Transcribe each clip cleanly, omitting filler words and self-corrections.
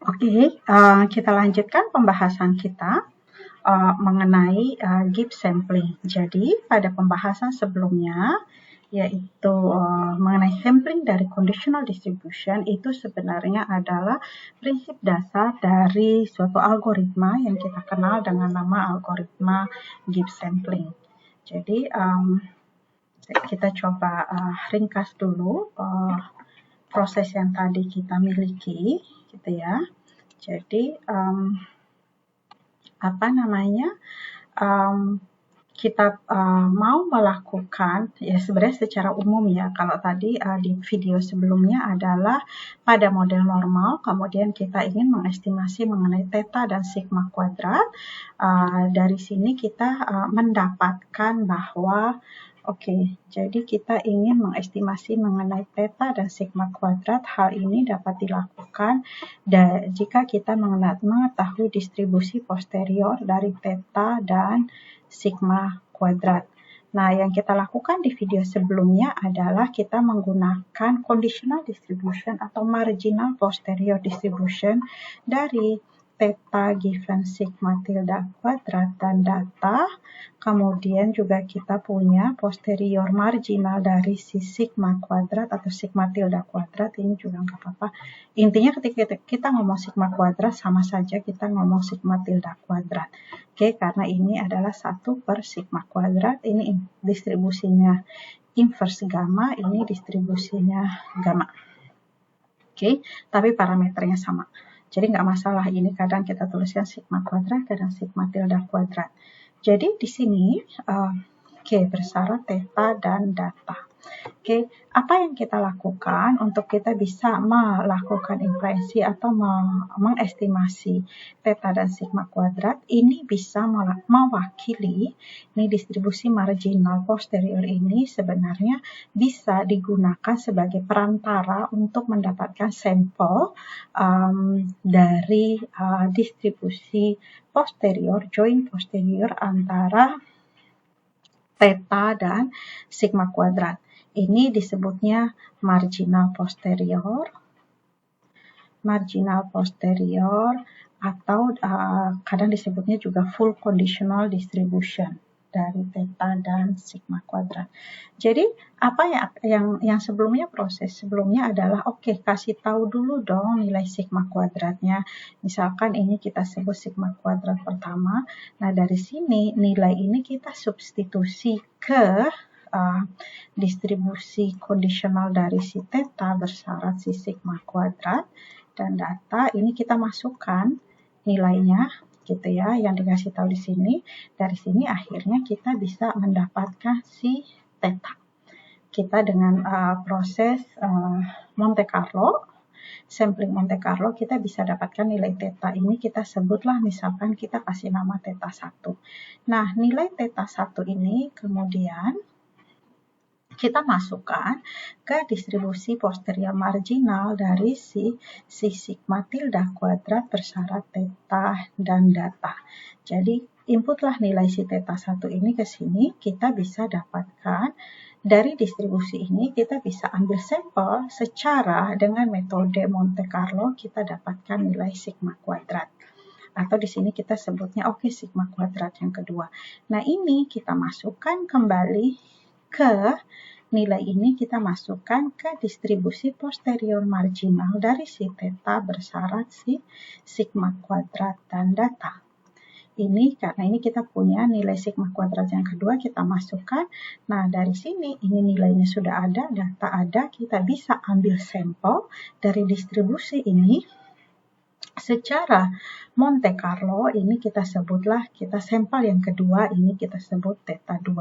Oke, kita lanjutkan pembahasan kita mengenai Gibbs sampling. Jadi, pada pembahasan sebelumnya, yaitu mengenai sampling dari conditional distribution, itu sebenarnya adalah prinsip dasar dari suatu algoritma yang kita kenal dengan nama algoritma Gibbs sampling. Jadi, kita coba ringkas dulu proses yang tadi kita miliki, gitu ya. Jadi, kita mau melakukan, ya sebenarnya secara umum ya, kalau tadi di video sebelumnya adalah pada model normal, kemudian kita ingin mengestimasi mengenai theta dan sigma kuadrat. Dari sini kita mendapatkan bahwa jadi kita ingin mengestimasi mengenai theta dan sigma kuadrat. Hal ini dapat dilakukan jika kita mengetahui distribusi posterior dari theta dan sigma kuadrat. Nah, yang kita lakukan di video sebelumnya adalah kita menggunakan conditional distribution atau marginal posterior distribution dari theta given sigma tilde kuadrat dan data. Kemudian juga kita punya posterior marginal dari si sigma kuadrat atau sigma tilde kuadrat. Ini juga nggak apa-apa. Intinya ketika kita ngomong sigma kuadrat sama saja kita ngomong sigma tilde kuadrat. Karena ini adalah 1 per sigma kuadrat. Ini distribusinya inverse gamma, ini distribusinya gamma. Tapi parameternya sama. Jadi nggak masalah, ini kadang kita tuliskan sigma kuadrat, kadang sigma tilde kuadrat. Jadi di sini bersyarat theta dan data. Apa yang kita lakukan untuk kita bisa melakukan inferensi atau mengestimasi theta dan sigma kuadrat? Ini bisa mewakili, ini distribusi marginal posterior ini sebenarnya bisa digunakan sebagai perantara untuk mendapatkan sampel dari distribusi posterior, join posterior antara theta dan sigma kuadrat. Ini disebutnya marginal posterior atau kadang disebutnya juga full conditional distribution dari theta dan sigma kuadrat. Jadi apa yang sebelumnya, proses sebelumnya adalah kasih tahu dulu dong nilai sigma kuadratnya. Misalkan ini kita sebut sigma kuadrat pertama. Nah, dari sini nilai ini kita substitusi ke distribusi kondisional dari si theta bersyarat si sigma kuadrat, dan data ini kita masukkan nilainya gitu ya, yang dikasih tahu di sini. Dari sini akhirnya kita bisa mendapatkan si theta. Kita dengan proses Monte Carlo, sampling Monte Carlo, kita bisa dapatkan nilai theta ini, kita sebutlah misalkan kita kasih nama theta 1. Nah, nilai theta 1 ini kemudian kita masukkan ke distribusi posterior marginal dari si sigma tilde kuadrat bersyarat theta dan data. Jadi inputlah nilai si theta 1 ini ke sini, kita bisa dapatkan dari distribusi ini, kita bisa ambil sampel secara dengan metode Monte Carlo, kita dapatkan nilai sigma kuadrat. Atau di sini kita sebutnya sigma kuadrat yang kedua. Nah, ini kita masukkan kembali ke nilai ini, kita masukkan ke distribusi posterior marginal dari si theta bersyarat si sigma kuadrat dan data. Ini karena ini kita punya nilai sigma kuadrat yang kedua, kita masukkan. Nah, dari sini ini nilainya sudah ada, data ada, kita bisa ambil sampel dari distribusi ini secara Monte Carlo. Ini kita sebutlah, kita sampel yang kedua ini kita sebut theta 2.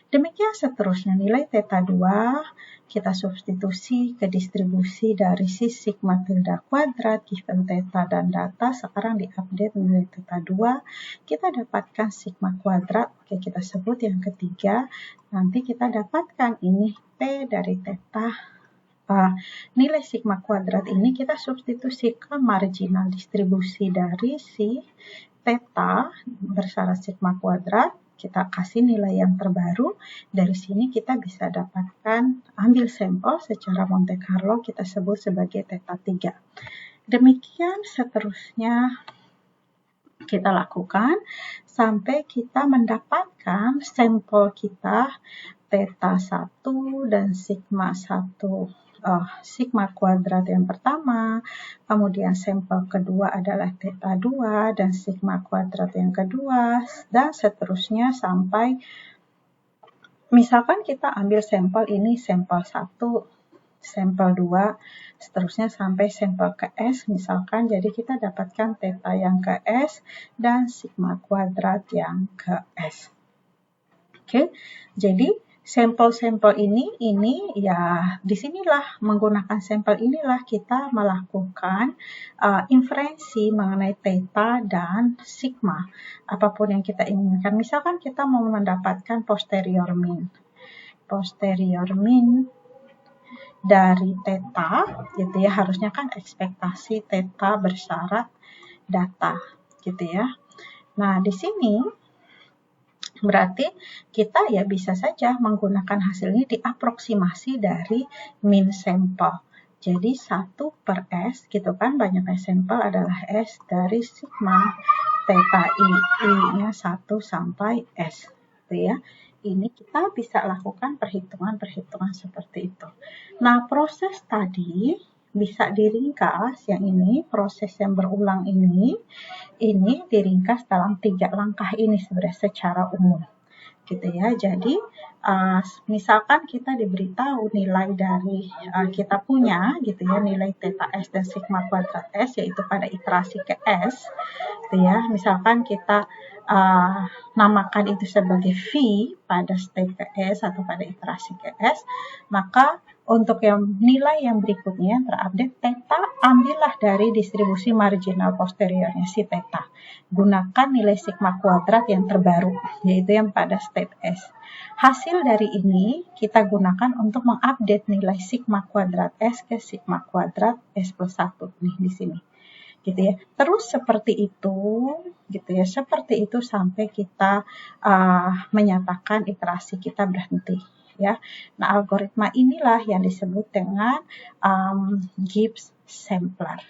Demikian seterusnya, nilai theta 2 kita substitusi ke distribusi dari si sigma tilde kuadrat given theta dan data. Sekarang diupdate nilai theta 2, kita dapatkan sigma kuadrat. Kita sebut yang ketiga, nanti kita dapatkan ini P dari theta. Nilai sigma kuadrat ini kita substitusi ke marginal distribusi dari si theta bersyarat sigma kuadrat, kita kasih nilai yang terbaru. Dari sini kita bisa dapatkan, ambil sampel secara Monte Carlo, kita sebut sebagai theta 3. Demikian seterusnya kita lakukan sampai kita mendapatkan sampel kita theta 1 dan sigma 1. Sigma kuadrat yang pertama, kemudian sampel kedua adalah theta 2 dan sigma kuadrat yang kedua, dan seterusnya sampai misalkan kita ambil sampel ini sampel 1, sampel 2, seterusnya sampai sampel ke S misalkan, jadi kita dapatkan theta yang ke S dan sigma kuadrat yang ke S. Oke, jadi sampel-sampel ini ya disinilah menggunakan sampel inilah kita melakukan inferensi mengenai theta dan sigma apapun yang kita inginkan. Misalkan kita mau mendapatkan posterior mean dari theta gitu ya, harusnya kan ekspektasi theta bersyarat data gitu ya. Nah, di sini berarti kita ya bisa saja menggunakan hasilnya diaproksimasi dari mean sampel. Jadi 1 per S gitu kan, banyaknya sampel adalah S dari sigma theta I-nya 1 sampai S gitu ya. Ini kita bisa lakukan perhitungan-perhitungan seperti itu. Nah, proses tadi bisa diringkas, yang ini proses yang berulang ini diringkas dalam 3 langkah ini sebenarnya secara umum gitu ya. Jadi misalkan kita diberitahu nilai dari kita punya gitu ya, nilai theta S dan sigma kuadrat S yaitu pada iterasi ke S gitu ya. Misalkan kita namakan itu sebagai V pada state ke S atau pada iterasi ke S, maka untuk yang nilai yang berikutnya terupdate theta, ambillah dari distribusi marginal posteriornya si theta. Gunakan nilai sigma kuadrat yang terbaru, yaitu yang pada state S. Hasil dari ini kita gunakan untuk mengupdate nilai sigma kuadrat S ke sigma kuadrat S plus 1 nih di sini. Gitu ya. Terus seperti itu gitu ya, seperti itu sampai kita menyatakan iterasi kita berhenti. Ya, nah algoritma inilah yang disebut dengan Gibbs sampler.